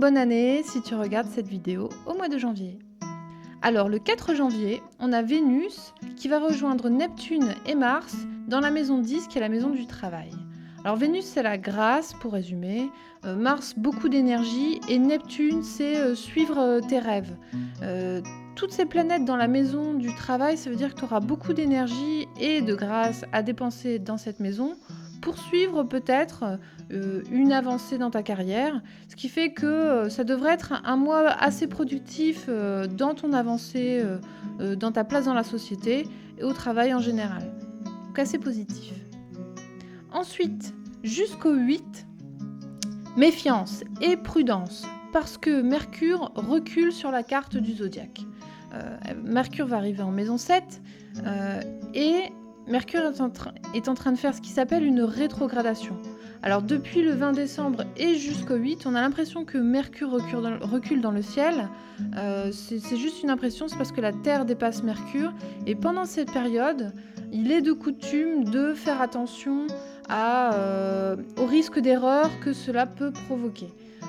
bonne année si tu regardes cette vidéo au mois de janvier. Alors le 4 janvier, on a Vénus qui va rejoindre Neptune et Mars dans la maison 10 qui est la maison du travail. Alors Vénus c'est la grâce pour résumer, Mars beaucoup d'énergie et Neptune c'est suivre tes rêves. Toutes ces planètes dans la maison du travail, ça veut dire que tu auras beaucoup d'énergie et de grâce à dépenser dans cette maison pour suivre peut-être une avancée dans ta carrière, ce qui fait que ça devrait être un mois assez productif dans ton avancée, dans ta place dans la société et au travail en général. Donc assez positif. Ensuite, jusqu'au 8, méfiance et prudence, parce que Mercure recule sur la carte du zodiaque. Mercure va arriver en maison 7 et Mercure est en train de faire ce qui s'appelle une rétrogradation. Alors depuis le 20 décembre et jusqu'au 8, on a l'impression que Mercure recule dans le ciel. C'est juste une impression, c'est parce que la Terre dépasse Mercure. Et pendant cette période, il est de coutume de faire attention au risque d'erreur que cela peut provoquer.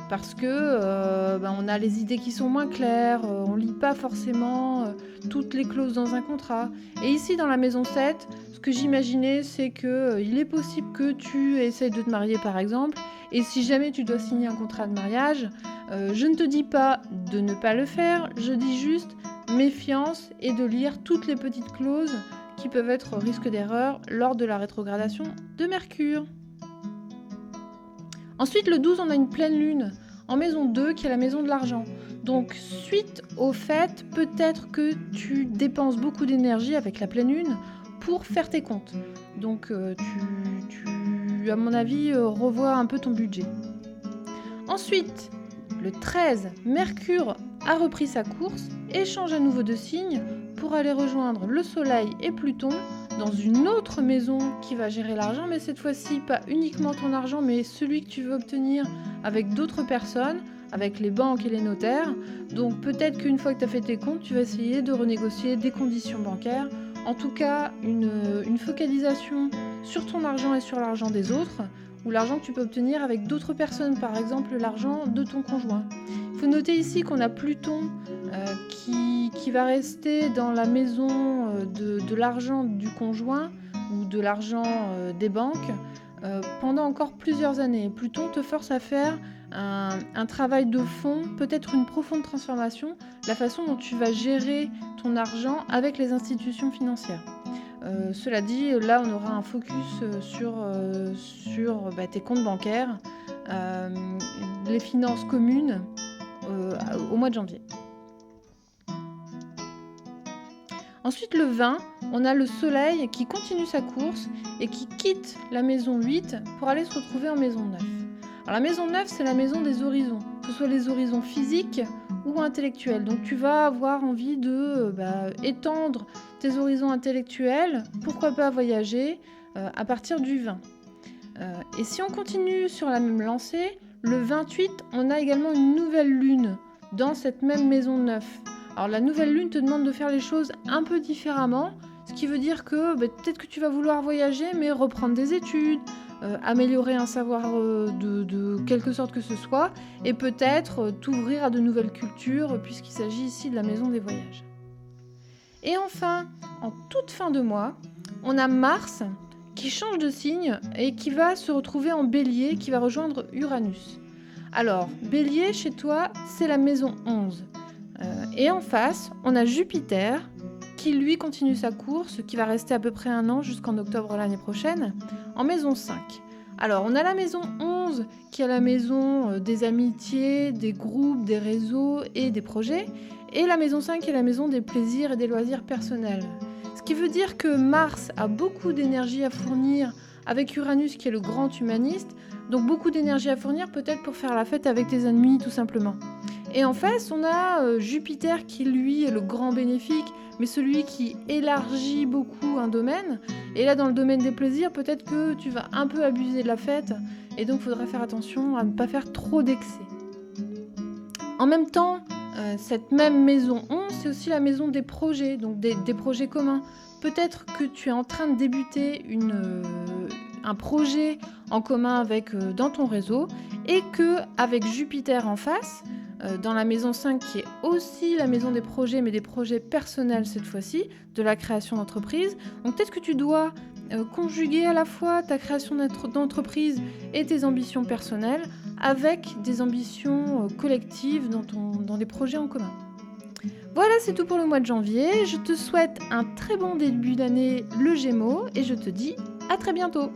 Parce que on a les idées qui sont moins claires, on lit pas forcément toutes les clauses dans un contrat. Et ici, dans la maison 7, ce que j'imaginais, c'est qu'il est possible que tu essayes de te marier, par exemple, et si jamais tu dois signer un contrat de mariage, je ne te dis pas de ne pas le faire, je dis juste méfiance et de lire toutes les petites clauses qui peuvent être risque d'erreur lors de la rétrogradation de Mercure. Ensuite, le 12, on a une pleine lune en maison 2 qui est la maison de l'argent. Donc, suite au fait, peut-être que tu dépenses beaucoup d'énergie avec la pleine lune pour faire tes comptes. Donc, tu à mon avis, revois un peu ton budget. Ensuite, le 13, Mercure a repris sa course et change à nouveau de signe pour aller rejoindre le Soleil et Pluton dans une autre maison qui va gérer l'argent, mais cette fois-ci pas uniquement ton argent, mais celui que tu veux obtenir avec d'autres personnes, avec les banques et les notaires. Donc peut-être qu'une fois que tu as fait tes comptes, tu vas essayer de renégocier des conditions bancaires. En tout cas, une focalisation sur ton argent et sur l'argent des autres, ou l'argent que tu peux obtenir avec d'autres personnes, par exemple l'argent de ton conjoint. Il faut noter ici qu'on a Pluton qui va rester dans la maison de l'argent du conjoint ou de l'argent des banques pendant encore plusieurs années. Pluton te force à faire un travail de fond, peut-être une profonde transformation, la façon dont tu vas gérer ton argent avec les institutions financières. Cela dit, là on aura un focus sur tes comptes bancaires, les finances communes au mois de janvier. Ensuite, le 20, on a le Soleil qui continue sa course et qui quitte la maison 8 pour aller se retrouver en maison 9. Alors la maison 9, c'est la maison des horizons, que ce soit les horizons physiques ou intellectuels. Donc tu vas avoir envie de étendre tes horizons intellectuels, pourquoi pas voyager à partir du 20. Et si on continue sur la même lancée, le 28, on a également une nouvelle lune dans cette même maison 9. Alors la nouvelle lune te demande de faire les choses un peu différemment, ce qui veut dire que peut-être que tu vas vouloir voyager, mais reprendre des études, améliorer un savoir de quelque sorte que ce soit, et peut-être t'ouvrir à de nouvelles cultures, puisqu'il s'agit ici de la maison des voyages. Et enfin, en toute fin de mois, on a Mars qui change de signe et qui va se retrouver en Bélier, qui va rejoindre Uranus. Alors, Bélier, chez toi, c'est la maison 11. Et en face, on a Jupiter qui lui continue sa course, qui va rester à peu près 1 an jusqu'en octobre l'année prochaine, en maison 5. Alors on a la maison 11 qui est la maison des amitiés, des groupes, des réseaux et des projets, et la maison 5 qui est la maison des plaisirs et des loisirs personnels. Ce qui veut dire que Mars a beaucoup d'énergie à fournir avec Uranus qui est le grand humaniste, donc beaucoup d'énergie à fournir peut-être pour faire la fête avec tes amis tout simplement. Et en face, on a Jupiter qui, lui, est le grand bénéfique, mais celui qui élargit beaucoup un domaine. Et là, dans le domaine des plaisirs, peut-être que tu vas un peu abuser de la fête, et donc il faudra faire attention à ne pas faire trop d'excès. En même temps, cette même maison 11, c'est aussi la maison des projets, donc des projets communs. Peut-être que tu es en train de débuter un projet en commun avec, dans ton réseau et qu'avec Jupiter en face, dans la maison 5 qui est aussi la maison des projets, mais des projets personnels cette fois-ci, de la création d'entreprise. Donc peut-être que tu dois conjuguer à la fois ta création d'entreprise et tes ambitions personnelles avec des ambitions collectives dans des projets en commun. Voilà, c'est tout pour le mois de janvier. Je te souhaite un très bon début d'année, le Gémeaux, et je te dis à très bientôt.